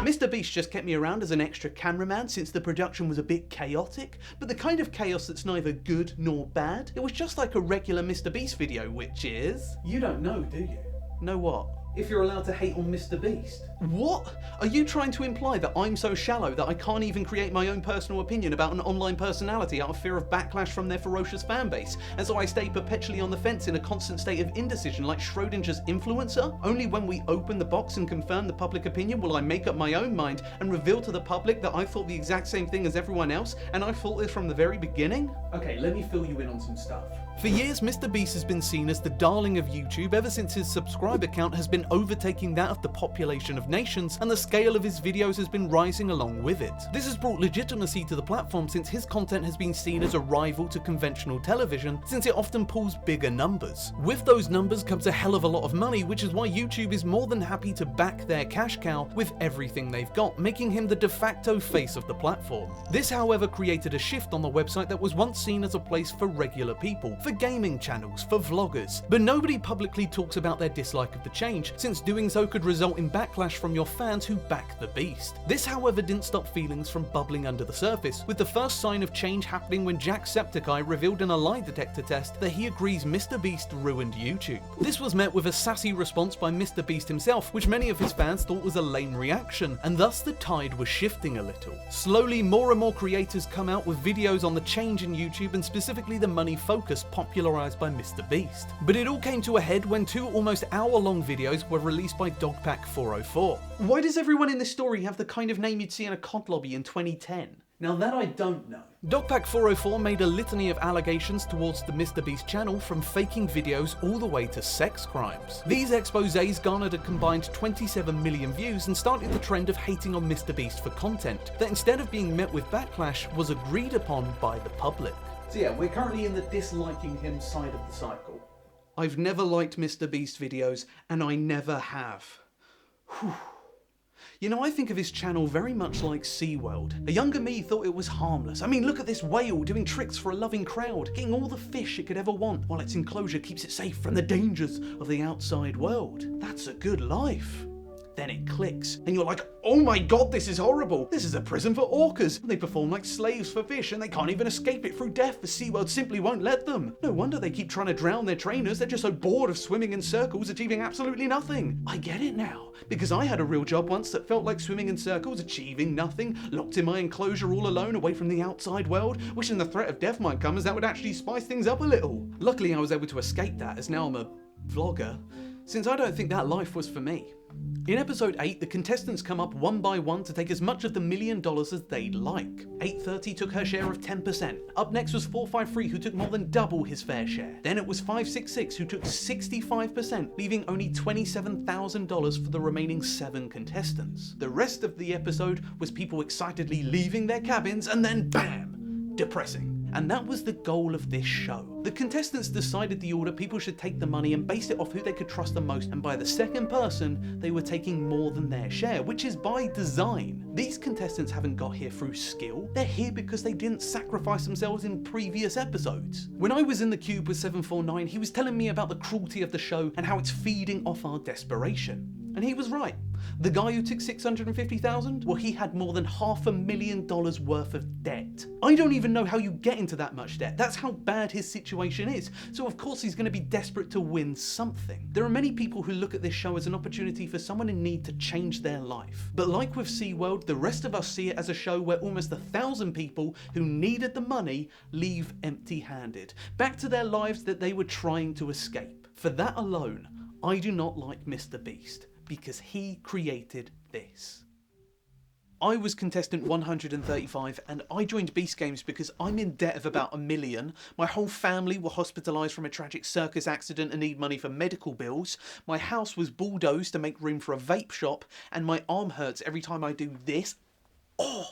MrBeast just kept me around as an extra cameraman since the production was a bit chaotic, but the kind of chaos that's neither good nor bad. It was just like a regular MrBeast video, which is... You don't know, do you? Know what? If you're allowed to hate on MrBeast. What? Are you trying to imply that I'm so shallow that I can't even create my own personal opinion about an online personality out of fear of backlash from their ferocious fanbase, and so I stay perpetually on the fence in a constant state of indecision like Schrodinger's influencer? Only when we open the box and confirm the public opinion will I make up my own mind and reveal to the public that I thought the exact same thing as everyone else, and I thought this from the very beginning? Okay, let me fill you in on some stuff. For years, MrBeast has been seen as the darling of YouTube ever since his subscriber count has been overtaking that of the population of nations, and the scale of his videos has been rising along with it. This has brought legitimacy to the platform since his content has been seen as a rival to conventional television, since it often pulls bigger numbers. With those numbers comes a hell of a lot of money, which is why YouTube is more than happy to back their cash cow with everything they've got, making him the de facto face of the platform. This, however, created a shift on the website that was once seen as a place for regular people, for gaming channels, for vloggers, but nobody publicly talks about their dislike of the change, since doing so could result in backlash from your fans who back the beast. This, however, didn't stop feelings from bubbling under the surface, with the first sign of change happening when Jacksepticeye revealed in a lie detector test that he agrees MrBeast ruined YouTube. This was met with a sassy response by MrBeast himself, which many of his fans thought was a lame reaction, and thus the tide was shifting a little. Slowly, more and more creators come out with videos on the change in YouTube, and specifically the money focus popularized by MrBeast. But it all came to a head when 2 almost hour-long videos were released by Dogpack 404. Why does everyone in this story have the kind of name you'd see in a COD lobby in 2010? Now that I don't know. Dogpack 404 made a litany of allegations towards the MrBeast channel, from faking videos all the way to sex crimes. These exposés garnered a combined 27 million views and started the trend of hating on MrBeast for content that, instead of being met with backlash, was agreed upon by the public. So yeah, we're currently in the disliking him side of the cycle. I've never liked MrBeast videos, and I never have. Whew. You know, I think of his channel very much like SeaWorld. A younger me thought it was harmless. I mean, look at this whale doing tricks for a loving crowd, getting all the fish it could ever want, while its enclosure keeps it safe from the dangers of the outside world. That's a good life. Then it clicks, and you're like, oh my god, this is horrible. This is a prison for orcas. They perform like slaves for fish, and they can't even escape it through death. The SeaWorld simply won't let them. No wonder they keep trying to drown their trainers. They're just so bored of swimming in circles, achieving absolutely nothing. I get it now, because I had a real job once that felt like swimming in circles, achieving nothing, locked in my enclosure all alone, away from the outside world, wishing the threat of death might come, as that would actually spice things up a little. Luckily, I was able to escape that, as now I'm a vlogger, since I don't think that life was for me. In episode 8, the contestants come up one by one to take as much of the $1 million as they'd like. 830 took her share of 10%. Up next was 453, who took more than double his fair share. Then it was 566, who took 65%, leaving only $27,000 for the remaining 7 contestants. The rest of the episode was people excitedly leaving their cabins, and then BAM! Depressing. And that was the goal of this show. The contestants decided the order people should take the money and based it off who they could trust the most, and by the second person, they were taking more than their share, which is by design. These contestants haven't got here through skill, they're here because they didn't sacrifice themselves in previous episodes. When I was in the cube with 749, he was telling me about the cruelty of the show and how it's feeding off our desperation. And he was right. The guy who took $650,000, well, he had more than $500,000 worth of debt. I don't even know how you get into that much debt. That's how bad his situation is. So of course he's going to be desperate to win something. There are many people who look at this show as an opportunity for someone in need to change their life. But like with SeaWorld, the rest of us see it as a show where almost 1,000 people who needed the money leave empty-handed, back to their lives that they were trying to escape. For that alone, I do not like MrBeast, because he created this. I was contestant 135 and I joined Beast Games because I'm in debt of about $1 million. My whole family were hospitalised from a tragic circus accident and need money for medical bills. My house was bulldozed to make room for a vape shop, and my arm hurts every time I do this. Oh!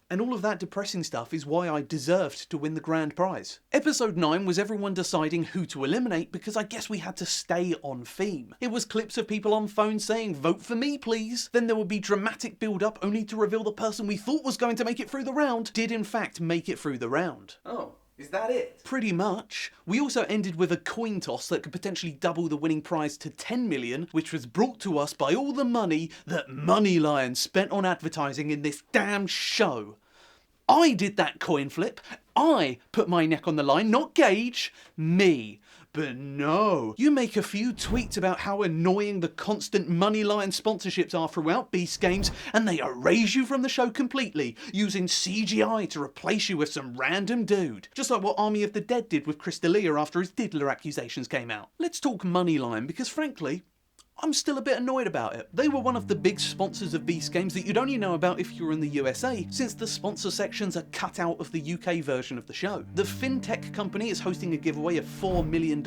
And all of that depressing stuff is why I deserved to win the grand prize. Episode 9 was everyone deciding who to eliminate, because I guess we had to stay on theme. It was clips of people on phones saying, vote for me please. Then there would be dramatic build up only to reveal the person we thought was going to make it through the round did in fact make it through the round. Oh. Is that it? Pretty much. We also ended with a coin toss that could potentially double the winning prize to 10 million, which was brought to us by all the money that Money Lion spent on advertising in this damn show. I did that coin flip. I put my neck on the line, not Gage, me. But no, you make a few tweets about how annoying the constant Money Lion sponsorships are throughout Beast Games, and they erase you from the show completely, using CGI to replace you with some random dude. Just like what Army of the Dead did with Chris D'Elia after his diddler accusations came out. Let's talk Money Lion, because frankly, I'm still a bit annoyed about it. They were one of the big sponsors of Beast Games that you'd only know about if you were in the USA, since the sponsor sections are cut out of the UK version of the show. The fintech company is hosting a giveaway of $4 million,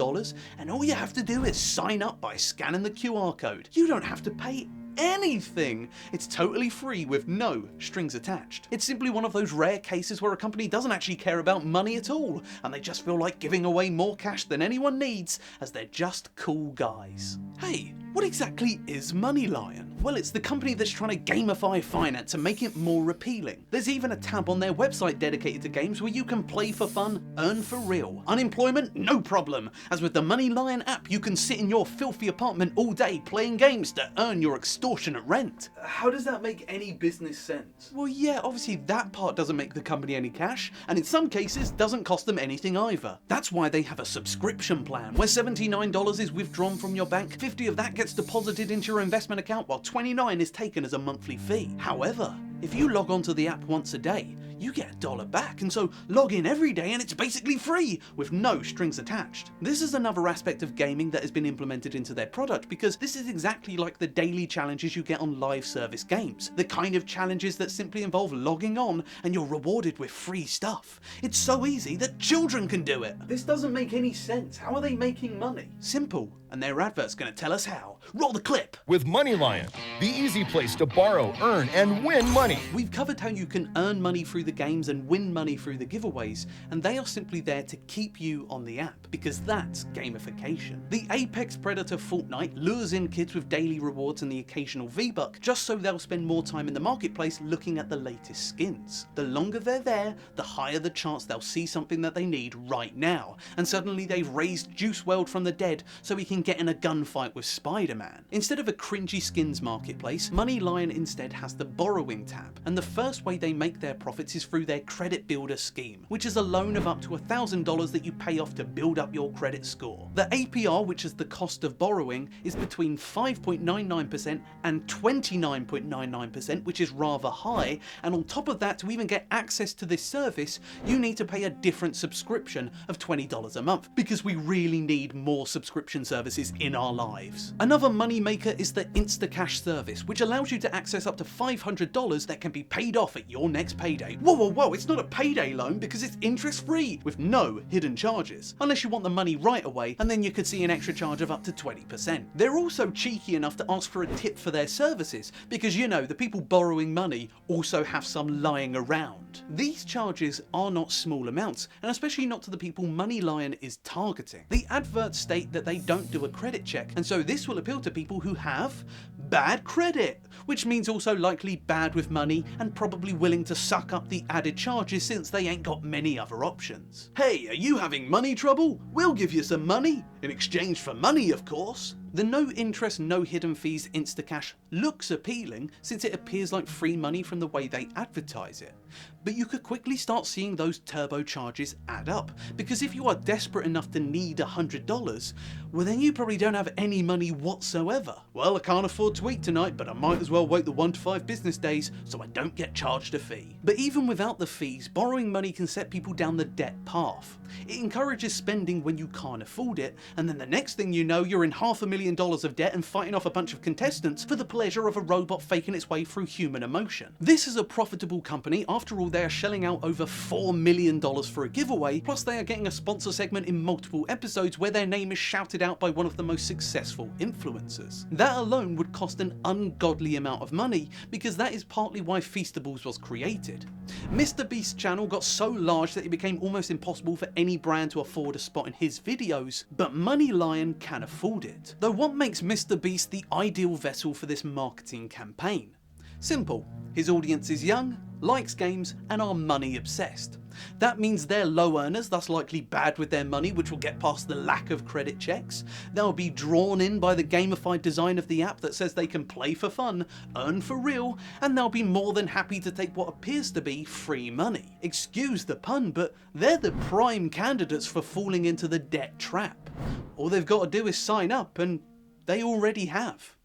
and all you have to do is sign up by scanning the QR code. You don't have to pay anything. It's totally free with no strings attached. It's simply one of those rare cases where a company doesn't actually care about money at all, and they just feel like giving away more cash than anyone needs, as they're just cool guys. Hey, what exactly is Money Lion? Well, it's the company that's trying to gamify finance and make it more appealing. There's even a tab on their website dedicated to games where you can play for fun, earn for real. Unemployment? No problem. As with the Money Lion app, you can sit in your filthy apartment all day playing games to earn your extortionate rent. How does that make any business sense? Well, yeah, obviously that part doesn't make the company any cash, and in some cases doesn't cost them anything either. That's why they have a subscription plan, where $79 is withdrawn from your bank, 50 of that gets deposited into your investment account, while 29 is taken as a monthly fee. However, if you log onto the app once a day, you get $1 back, and so log in every day and it's basically free, with no strings attached. This is another aspect of gaming that has been implemented into their product, because this is exactly like the daily challenges you get on live service games. The kind of challenges that simply involve logging on and you're rewarded with free stuff. It's so easy that children can do it. This doesn't make any sense. How are they making money? Simple, and their advert's gonna tell us how. Roll the clip! With Money Lion, the easy place to borrow, earn, and win money. We've covered how you can earn money through the games and win money through the giveaways, and they are simply there to keep you on the app, because that's gamification. The apex predator Fortnite lures in kids with daily rewards and the occasional V-Buck, just so they'll spend more time in the marketplace looking at the latest skins. The longer they're there, the higher the chance they'll see something that they need right now, and suddenly they've raised Juice WRLD from the dead so he can even get in a gunfight with Spider-Man. Instead of a cringy skins marketplace, MoneyLion instead has the borrowing tab, and the first way they make their profits is through their credit builder scheme, which is a loan of up to $1,000 that you pay off to build up your credit score. The APR, which is the cost of borrowing, is between 5.99% and 29.99%, which is rather high, and on top of that, to even get access to this service, you need to pay a different subscription of $20 a month, because we really need more subscription services in our lives. Another money maker is the Instacash service, which allows you to access up to $500 that can be paid off at your next payday. Whoa, whoa, whoa, it's not a payday loan because it's interest-free with no hidden charges, unless you want the money right away, and then you could see an extra charge of up to 20%. They're also cheeky enough to ask for a tip for their services, because you know, the people borrowing money also have some lying around. These charges are not small amounts, and especially not to the people MoneyLion is targeting. The adverts state that they don't do a credit check, and so this will appeal to people who have bad credit, which means also likely bad with money and probably willing to suck up the added charges since they ain't got many other options. Hey, are you having money trouble? We'll give you some money, in exchange for money of course. The no interest, no hidden fees Instacash looks appealing since it appears like free money from the way they advertise it. But you could quickly start seeing those turbo charges add up, because if you are desperate enough to need $100, well then you probably don't have any money whatsoever. Well, I can't afford to eat tonight, but I might as well wait the 1 to 5 business days so I don't get charged a fee. But even without the fees, borrowing money can set people down the debt path. It encourages spending when you can't afford it, and then the next thing you know, you're in $500,000 of debt and fighting off a bunch of contestants for the pleasure of a robot faking its way through human emotion. This is a profitable company. After all, they are shelling out over $4 million for a giveaway, plus they are getting a sponsor segment in multiple episodes where their name is shouted out by one of the most successful influencers. That alone would cost an ungodly amount of money, because that is partly why Feastables was created. MrBeast's channel got so large that it became almost impossible for any brand to afford a spot in his videos, but MoneyLion can afford it. Though what makes MrBeast the ideal vessel for this marketing campaign? Simple. His audience is young, likes games, and are money obsessed. That means they're low earners, thus likely bad with their money, which will get past the lack of credit checks. They'll be drawn in by the gamified design of the app that says they can play for fun, earn for real, and they'll be more than happy to take what appears to be free money. Excuse the pun, but they're the prime candidates for falling into the debt trap. All they've got to do is sign up, and they already have.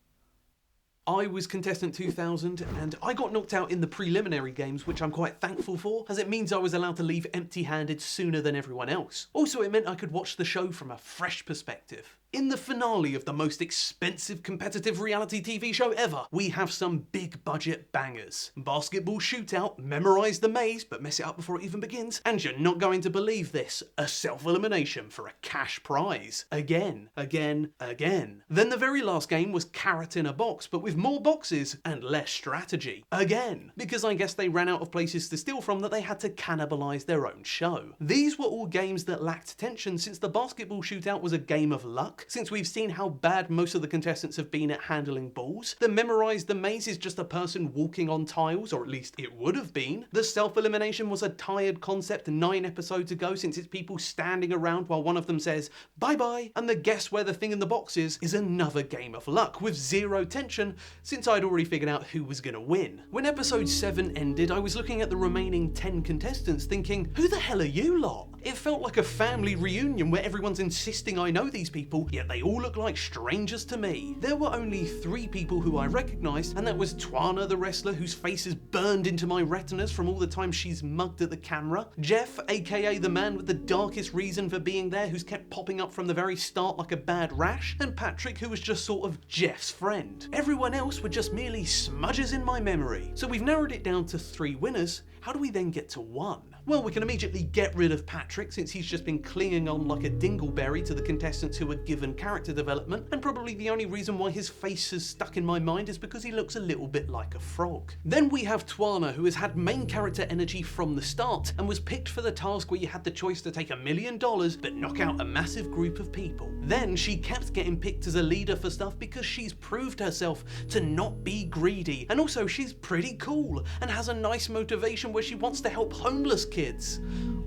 I was Contestant 2000 and I got knocked out in the preliminary games, which I'm quite thankful for, as it means I was allowed to leave empty-handed sooner than everyone else. Also, it meant I could watch the show from a fresh perspective. In the finale of the most expensive competitive reality TV show ever, we have some big budget bangers. Basketball shootout, memorize the maze but mess it up before it even begins, and you're not going to believe this, a self-elimination for a cash prize. Again. Then the very last game was carrot in a box, but with more boxes and less strategy. Again, because I guess they ran out of places to steal from that they had to cannibalize their own show. These were all games that lacked tension, since the basketball shootout was a game of luck, since we've seen how bad most of the contestants have been at handling balls. The memorize the maze is just a person walking on tiles, or at least it would have been. The self-elimination was a tired concept 9 episodes ago, since it's people standing around while one of them says bye-bye, and the guess where the thing in the box is another game of luck with zero tension, since I'd already figured out who was gonna win. When episode 7 ended, I was looking at the remaining 10 contestants thinking, who the hell are you lot? It felt like a family reunion where everyone's insisting I know these people, yet they all look like strangers to me. There were only 3 people who I recognised, and that was Twana the wrestler, whose face is burned into my retinas from all the time she's mugged at the camera, Jeff, aka the man with the darkest reason for being there, who's kept popping up from the very start like a bad rash, and Patrick, who was just sort of Jeff's friend. Everyone else were just merely smudges in my memory. So we've narrowed it down to 3 winners. How do we then get to 1? Well, we can immediately get rid of Patrick, since he's just been clinging on like a dingleberry to the contestants who were given character development, and probably the only reason why his face is stuck in my mind is because he looks a little bit like a frog. Then we have Twana, who has had main character energy from the start, and was picked for the task where you had the choice to take $1 million but knock out a massive group of people. Then she kept getting picked as a leader for stuff because she's proved herself to not be greedy, and also she's pretty cool and has a nice motivation where she wants to help homeless kids.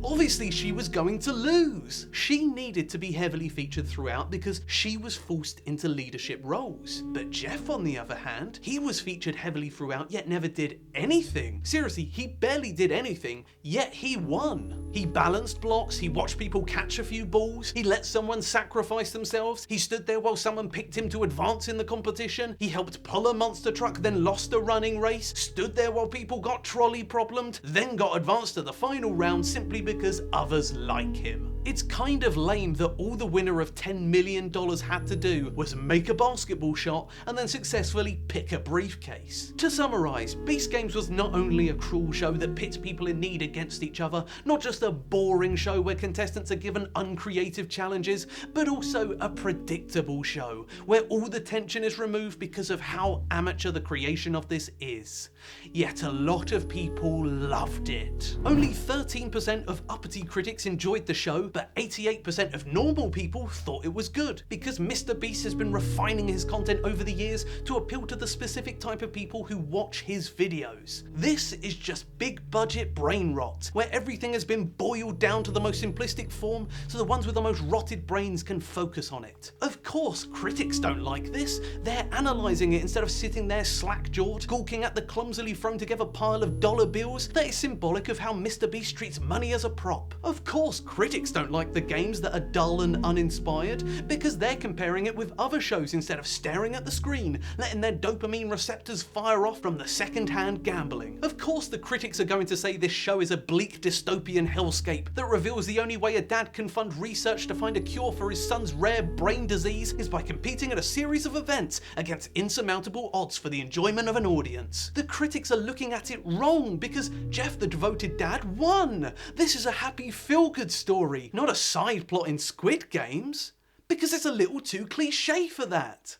Obviously she was going to lose. She needed to be heavily featured throughout because she was forced into leadership roles. But Jeff, on the other hand, he was featured heavily throughout yet never did anything. Seriously, he barely did anything, yet he won. He balanced blocks, he watched people catch a few balls, he let someone sacrifice themselves, he stood there while someone picked him to advance in the competition, he helped pull a monster truck, then lost a running race, stood there while people got trolley problemed, then got advanced to the final round simply because others like him. It's kind of lame that all the winner of $10 million had to do was make a basketball shot and then successfully pick a briefcase. To summarise, Beast Games was not only a cruel show that pits people in need against each other, not just a boring show where contestants are given uncreative challenges, but also a predictable show where all the tension is removed because of how amateur the creation of this is. Yet a lot of people loved it. Only 13% of uppity critics enjoyed the show, but 88% of normal people thought it was good, because MrBeast has been refining his content over the years to appeal to the specific type of people who watch his videos. This is just big budget brain rot, where everything has been boiled down to the most simplistic form so the ones with the most rotted brains can focus on it. Of course, critics don't like this. They're analysing it instead of sitting there slack-jawed, gawking at the clumsily thrown together pile of dollar bills that is symbolic of how MrBeast treats money as a prop. Of course, critics don't like the games that are dull and uninspired because they're comparing it with other shows instead of staring at the screen, letting their dopamine receptors fire off from the second-hand gambling. Of course, the critics are going to say this show is a bleak dystopian hellscape that reveals the only way a dad can fund research to find a cure for his son's rare brain disease is by competing at a series of events against insurmountable odds for the enjoyment of an audience. The critics are looking at it wrong because Jeff the devoted dad won. This is a happy feel-good story, not a side plot in Squid Games, because it's a little too cliche for that.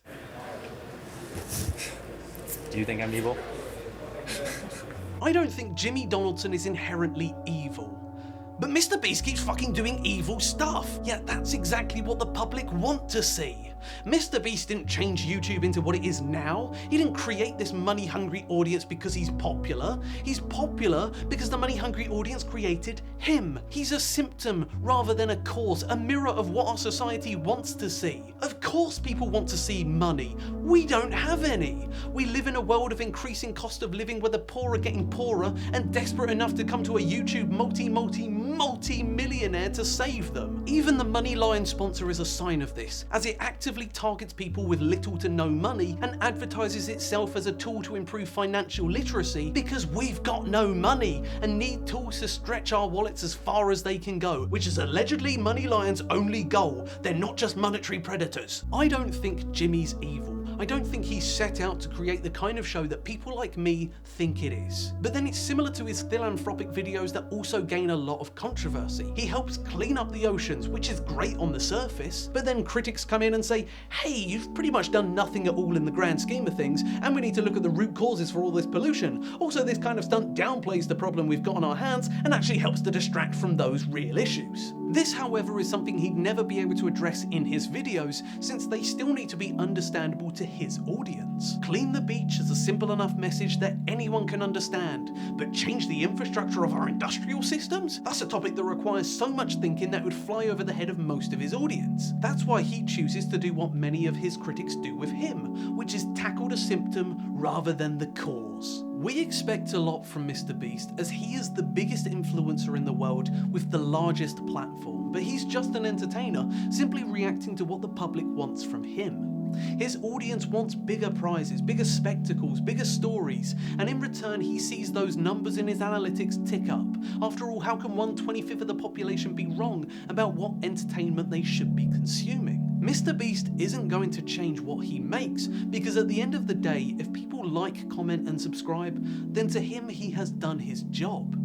Do you think I'm evil? I don't think Jimmy Donaldson is inherently evil. But MrBeast keeps fucking doing evil stuff, yet that's exactly what the public want to see. MrBeast didn't change YouTube into what it is now. He didn't create this money-hungry audience because he's popular. He's popular because the money-hungry audience created him. He's a symptom rather than a cause, a mirror of what our society wants to see. Of course people want to see money. We don't have any. We live in a world of increasing cost of living where the poor are getting poorer and desperate enough to come to a YouTube multi-millionaire to save them. Even the Money Lion sponsor is a sign of this, as it actively targets people with little to no money and advertises itself as a tool to improve financial literacy because we've got no money and need tools to stretch our wallets as far as they can go, which is allegedly Money Lion's only goal. They're not just monetary predators. I don't think Jimmy's evil. I don't think he's set out to create the kind of show that people like me think it is. But then it's similar to his philanthropic videos that also gain a lot of controversy. He helps clean up the oceans, which is great on the surface, but then critics come in and say, hey, you've pretty much done nothing at all in the grand scheme of things, and we need to look at the root causes for all this pollution. Also, this kind of stunt downplays the problem we've got on our hands and actually helps to distract from those real issues. This, however, is something he'd never be able to address in his videos, since they still need to be understandable to his audience. Clean the beach is a simple enough message that anyone can understand, but change the infrastructure of our industrial systems? That's a topic that requires so much thinking that would fly over the head of most of his audience. That's why he chooses to do what many of his critics do with him, which is tackle the symptom rather than the cause. We expect a lot from MrBeast as he is the biggest influencer in the world with the largest platform, but he's just an entertainer, simply reacting to what the public wants from him. His audience wants bigger prizes, bigger spectacles, bigger stories, and in return he sees those numbers in his analytics tick up. After all, how can 1/25 of the population be wrong about what entertainment they should be consuming? MrBeast isn't going to change what he makes, because at the end of the day, if people like, comment and subscribe, then to him he has done his job.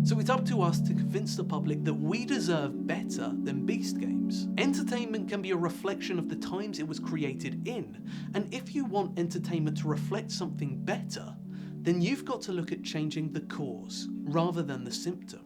So it's up to us to convince the public that we deserve better than Beast Games. Entertainment can be a reflection of the times it was created in, and if you want entertainment to reflect something better, then you've got to look at changing the cause rather than the symptom.